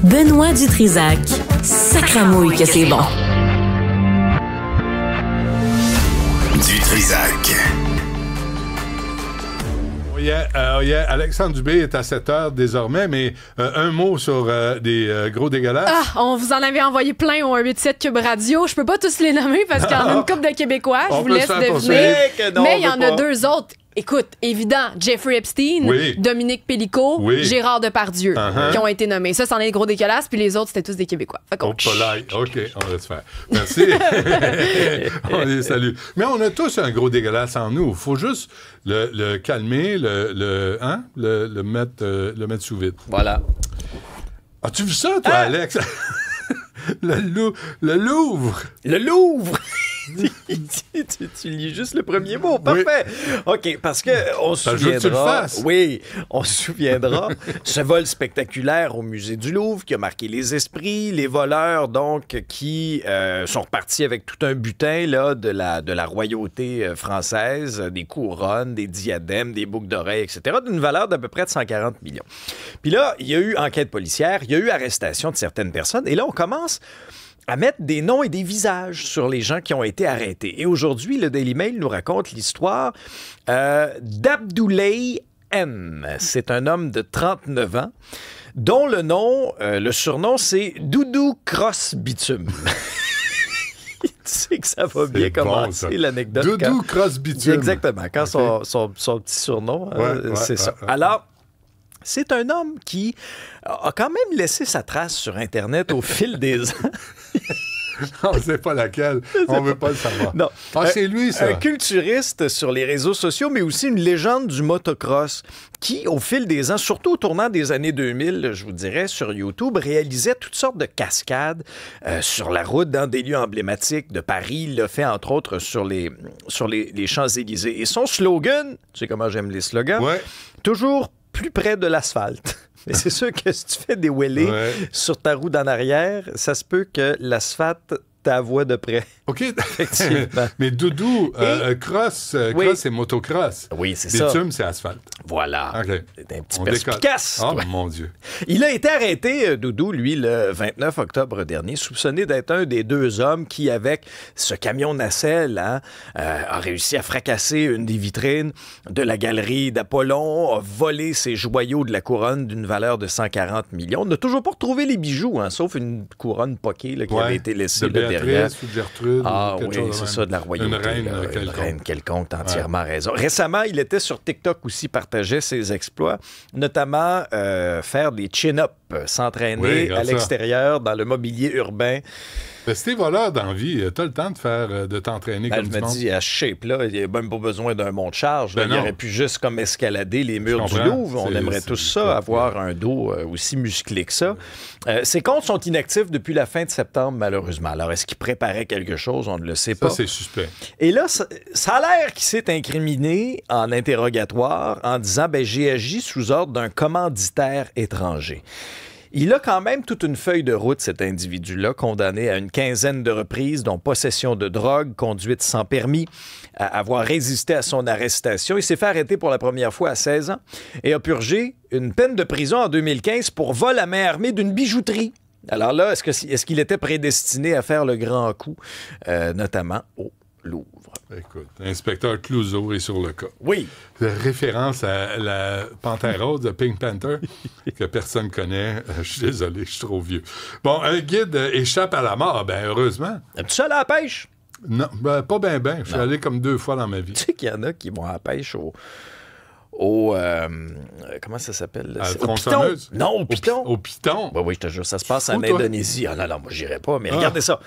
Benoît Dutrisac. Sacramouille que c'est bon. Dutrisac. Alexandre Dubé est à 7h désormais, mais un mot sur des gros dégueulasses. Ah, on vous en avait envoyé plein au 187 Cube Radio. Je peux pas tous les nommer parce qu'il y en a une couple de Québécois. Je vous laisse deviner. Mais il y en a deux autres. Écoute, évident, Jeffrey Epstein, oui. Dominique Pélicaud, oui. Gérard Depardieu, qui ont été nommés. Ça, c'en est des gros dégueulasses, puis les autres, c'était tous des Québécois. OK, on laisse faire. Merci. On les salue. Mais on a tous un gros dégueulasse en nous. Il faut juste le calmer, le mettre sous vide. Voilà. As-tu vu ça, toi, Alex? Le Louvre. Le Louvre! tu lis juste le premier mot. Parfait. Oui. OK, parce que on se souviendra... Oui, on se souviendra ce vol spectaculaire au Musée du Louvre qui a marqué les esprits, les voleurs, donc, qui sont repartis avec tout un butin là, de la royauté française, des couronnes, des diadèmes, des boucles d'oreilles, etc., d'une valeur d'à peu près de 140 millions. Puis là, il y a eu enquête policière, il y a eu arrestation de certaines personnes, et là, on commence à mettre des noms et des visages sur les gens qui ont été arrêtés. Et aujourd'hui, le Daily Mail nous raconte l'histoire d'Abdoulaye N. C'est un homme de 39 ans dont le surnom, c'est Doudou Cross Bitume. Tu sais que ça va bien commencer, bon, l'anecdote. Doudou Cross Bitume. Exactement. Quand son petit surnom, c'est ça. Alors, c'est un homme qui a quand même laissé sa trace sur Internet au fil des ans. On ne sait pas laquelle. On ne veut pas le savoir. Non. C'est lui, ça. Un culturiste sur les réseaux sociaux, mais aussi une légende du motocross qui, au fil des ans, surtout au tournant des années 2000, je vous dirais, sur YouTube, réalisait toutes sortes de cascades sur la route dans des lieux emblématiques de Paris. Il l'a fait, entre autres, sur les Champs-Élysées. Et son slogan, tu sais comment j'aime les slogans, toujours plus près de l'asphalte. Mais c'est sûr que si tu fais des wheelies sur ta roue d'en arrière, ça se peut que l'asphalte t'avoie de près. OK. Effectivement. Mais Doudou, cross, c'est motocross. Oui, c'est ça. Bitume, c'est asphalte. Voilà. Okay. C'est un petit perspicace. Oh, mon Dieu. Il a été arrêté, Doudou, lui, le 29 octobre dernier, soupçonné d'être un des deux hommes qui, avec ce camion nacelle, a réussi à fracasser une des vitrines de la galerie d'Apollon, a volé ses joyaux de la couronne d'une valeur de 140 millions. On n'a toujours pas retrouvé les bijoux, sauf une couronne poquée là, qui avait été laissée derrière. Ou de Gertrude. Ah oui, c'est ça, de la royauté. Une reine quelconque, t'as entièrement raison. Récemment, il était sur TikTok aussi, partageait ses exploits, notamment faire des chin-ups, s'entraîner à l'extérieur, dans le mobilier urbain. Mais si t'es voleur d'envie, t'as le temps de t'entraîner comme je me dis, à ce shape-là, il n'y a même pas besoin d'un mont de charge. Il aurait pu juste comme escalader les murs du Louvre. On aimerait tous ça, avoir un dos aussi musclé que ça. Ses comptes sont inactifs depuis la fin de septembre, malheureusement. Alors, est-ce qu'il préparait quelque chose? On ne le sait pas. Ça, c'est suspect. Et là, ça a l'air qu'il s'est incriminé en interrogatoire en disant « j'ai agi sous ordre d'un commanditaire étranger ». Il a quand même toute une feuille de route, cet individu-là, condamné à une quinzaine de reprises, dont possession de drogue, conduite sans permis, à avoir résisté à son arrestation. Il s'est fait arrêter pour la première fois à 16 ans et a purgé une peine de prison en 2015 pour vol à main armée d'une bijouterie. Alors là, est-ce qu'il était prédestiné à faire le grand coup, notamment au Louvre? Écoute, l'inspecteur Clouseau est sur le cas. Oui. Référence à la Panthère rose de Pink Panther, que personne connaît. Je suis désolé, je suis trop vieux. Bon, un guide échappe à la mort, heureusement. Es-tu seul à la pêche? Non, pas bien. Je suis allé comme 2 fois dans ma vie. Tu sais qu'il y en a qui vont à la pêche au comment ça s'appelle? Au Piton? Non, au Piton. Au Piton? Oui, je te jure, ça se passe en Indonésie. Ah non, moi, j'irai pas, mais regardez ça.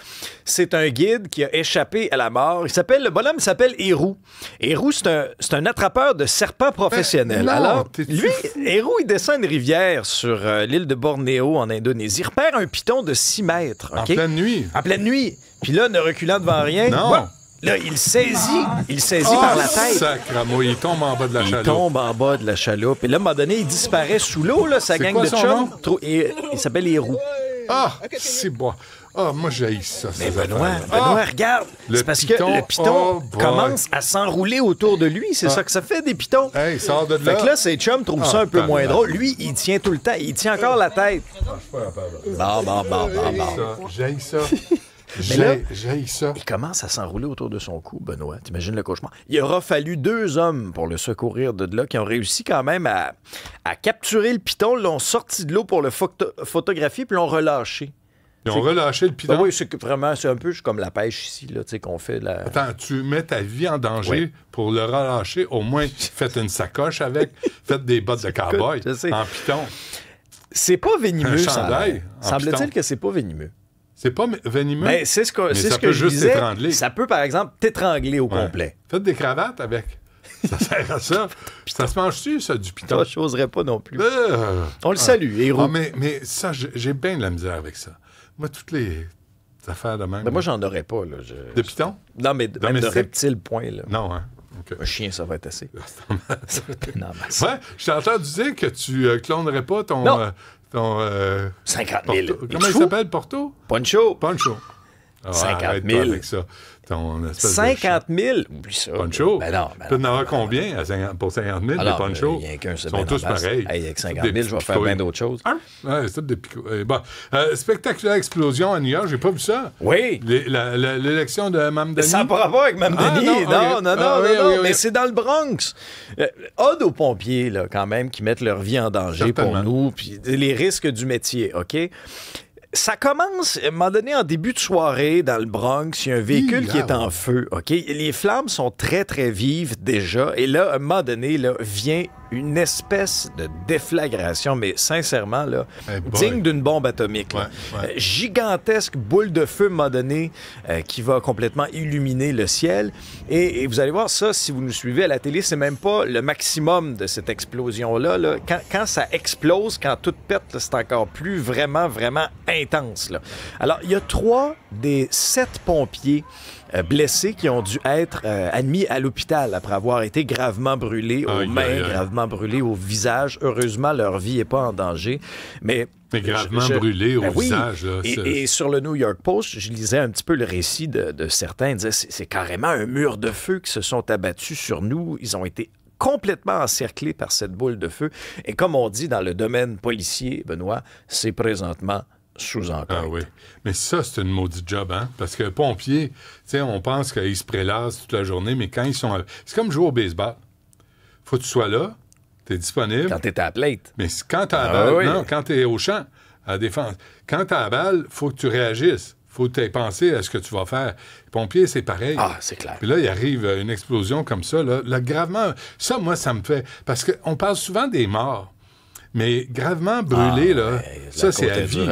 C'est un guide qui a échappé à la mort. Le bonhomme s'appelle Héroux. Héroux, c'est un attrapeur de serpents professionnel. Alors, lui, Héroux, il descend une rivière sur l'île de Bornéo, en Indonésie. Il repère un piton de 6 mètres. En pleine nuit? En pleine nuit. Puis là, ne reculant devant rien... Non! Ouais. Là, il saisit par la tête. Sacrement, il tombe en bas de la chaloupe. Il tombe en bas de la chaloupe. Et là, à un moment donné, il disparaît sous l'eau, là, sa gang de chums. Il s'appelle Héroux. Ah, c'est bon. moi, j'haïs ça. Mais Benoît, regarde. C'est parce que le piton commence à s'enrouler autour de lui. C'est ça que ça fait, des pitons. Hey, il sort de là. Fait que là, ses chums trouvent ça un peu moins drôle. Lui, il tient tout le temps. Il tient encore la tête. J'haïs ça. J'haïs ça. Il commence à s'enrouler autour de son cou, Benoît. T'imagines le cauchemar? Il aura fallu 2 hommes pour le secourir de là, qui ont réussi quand même à capturer le piton, l'ont sorti de l'eau pour le photographier, puis l'ont relâché. Ils ont relâché le piton? Oui, c'est un peu comme la pêche ici, là, qu'on fait. Attends, tu mets ta vie en danger pour le relâcher. Au moins, faites une sacoche avec, faites des bottes de cow-boy en piton. C'est pas venimeux, ça. Semble-t-il que c'est pas venimeux. C'est pas venimeux? Mais c'est ce que je disais. Ça peut, par exemple, t'étrangler au complet. Faites des cravates avec. Ça sert à ça. Ça se mange-tu, ça, du piton? Ça, je n'oserais pas non plus. On le salue, héros. Mais ça, j'ai bien de la misère avec ça. Moi, toutes les affaires de même... moi, j'en aurais pas. Là. De piton? Non, mais même de reptile, point. Là. Non, hein? Okay. Un chien, ça va être assez. Ouais, je t'ai entendu dire que tu clonerais pas ton... 50 000. Comment il s'appelle, Porto? Poncho. 50 000. Avec ça. 50 000? Oublie ça. Poncho? Ben tu peux en avoir combien pour 50 000 de Poncho? Il y a qu'un, ils sont tous pareils. Avec 50 000, je vais faire bien d'autres choses. Oui, c'est tout des picots. Bon, spectaculaire explosion à New York, j'ai pas vu ça. Oui. L'élection de Mamdani. Ça n'a pas rapport avec Mamdani. Non. Mais c'est dans le Bronx. Ode aux pompiers, là, quand même, qui mettent leur vie en danger pour nous, puis les risques du métier, OK? Ça commence, à un moment donné, en début de soirée, dans le Bronx, il y a un véhicule qui est en feu, OK? Les flammes sont très, très vives déjà. Et là, à un moment donné, là, vient une espèce de déflagration, mais sincèrement, là, digne d'une bombe atomique. Gigantesque boule de feu, à un moment donné, qui va complètement illuminer le ciel. Et vous allez voir ça, si vous nous suivez à la télé, c'est même pas le maximum de cette explosion-là. Là. Quand ça explose, quand tout pète, là, c'est encore plus vraiment, vraiment intense. Là. Alors, il y a 3 des 7 pompiers blessés qui ont dû être admis à l'hôpital après avoir été gravement brûlés aux mains, gravement brûlés au visage. Heureusement, leur vie n'est pas en danger. Mais gravement brûlés au visage. Là, et sur le New York Post, je lisais un petit peu le récit de certains. Ils disaient c'est carrément un mur de feu qui se sont abattus sur nous. Ils ont été complètement encerclés par cette boule de feu. Et comme on dit dans le domaine policier, Benoît, c'est présentement sous enquête. Ah oui. Mais ça, c'est une maudite job, hein? Parce que pompiers, tu sais, on pense qu'ils se prélasent toute la journée, mais quand ils sont... C'est comme jouer au baseball. Faut que tu sois là, t'es disponible. Quand t'es à la plate. Mais quand t'as la balle, non, quand t'es au champ, à la défense. Quand t'as la balle, faut que tu réagisses. Faut que tu aies pensé à ce que tu vas faire. Les pompiers, c'est pareil. Ah, c'est clair. Puis là, il arrive une explosion comme ça. Là, gravement... Ça, moi, ça me fait... Parce qu'on parle souvent des morts. Mais gravement brûlé, ça, c'est à vie.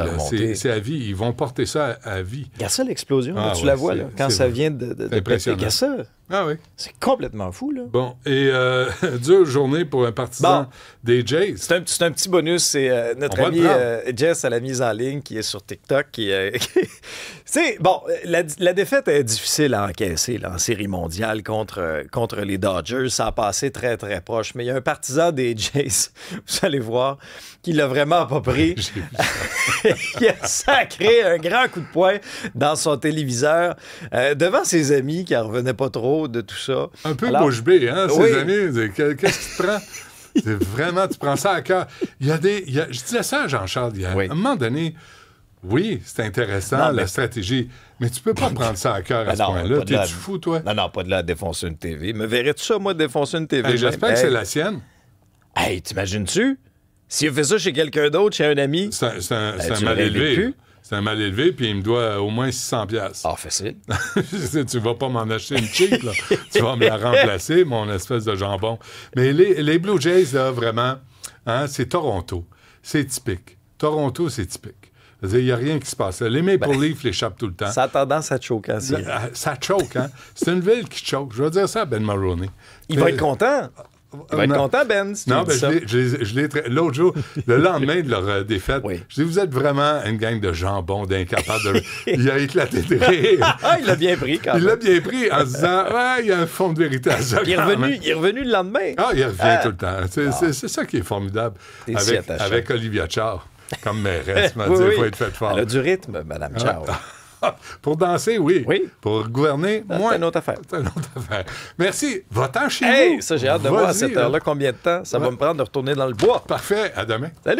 C'est à vie. Ils vont porter ça à vie. Regarde ça, l'explosion. Tu la vois, là, quand ça vient de péter. Regarde ça. Ah oui. C'est complètement fou, là. Bon, et dure journée pour un partisan des Jays. C'est un petit bonus. C'est notre ami Jess à la mise en ligne qui est sur TikTok. La défaite est difficile à encaisser là, en série mondiale contre les Dodgers. Ça a passé très, très proche. Mais il y a un partisan des Jays, vous allez voir, qui l'a vraiment pas pris. Il a sacré un grand coup de poing dans son téléviseur devant ses amis qui n'en revenaient pas trop de tout ça. Un peu bouche bée, hein, ses amis. Qu'est-ce que tu prends? C'est vraiment, tu prends ça à cœur. Je disais ça à Jean-Charles hier. À un moment donné, oui, c'est intéressant, la stratégie, mais tu peux pas prendre ça à cœur à ce point-là. T'es-tu fou, toi? Non, pas de là à défoncer une TV. Me verrais-tu ça, moi, défoncer une TV? J'espère que c'est la sienne. Hey, t'imagines-tu? S'il a fait ça chez quelqu'un d'autre, chez un ami... C'est un mal élevé. C'est un mal élevé, puis il me doit au moins 600$. Ah, facile. Tu vas pas m'en acheter une cheap, là. Tu vas me la remplacer, mon espèce de jambon. Mais les Blue Jays, là, vraiment, hein, c'est Toronto. C'est typique. Toronto, c'est typique. Il n'y a rien qui se passe. Les Maple Leafs l'échappent tout le temps. Ça a tendance à choquer. Ça choque, hein? C'est une ville qui choque. Je vais dire ça à Ben Maroney. Il va être content. Il va être content, Ben. Si non, je l'ai l'autre jour, le lendemain de leur défaite, je dis, vous êtes vraiment une gang de jambons, d'incapables de... Il a éclaté de rire. Il l'a bien pris, quand même. Il l'a bien pris en se disant, il y a un fond de vérité à ça. Il est revenu le lendemain. Il revient tout le temps. C'est ça qui est formidable avec Olivia Char, comme mairesse. Il faut être fait fort. Elle a du rythme, Mme Char. Pour danser, oui. Oui. Pour gouverner, moins. C'est une autre affaire. C'est une autre affaire. Merci. Va-t'en chez vous. Ça, j'ai hâte de voir à cette heure-là combien de temps ça va me prendre de retourner dans le bois. Parfait. À demain. Salut.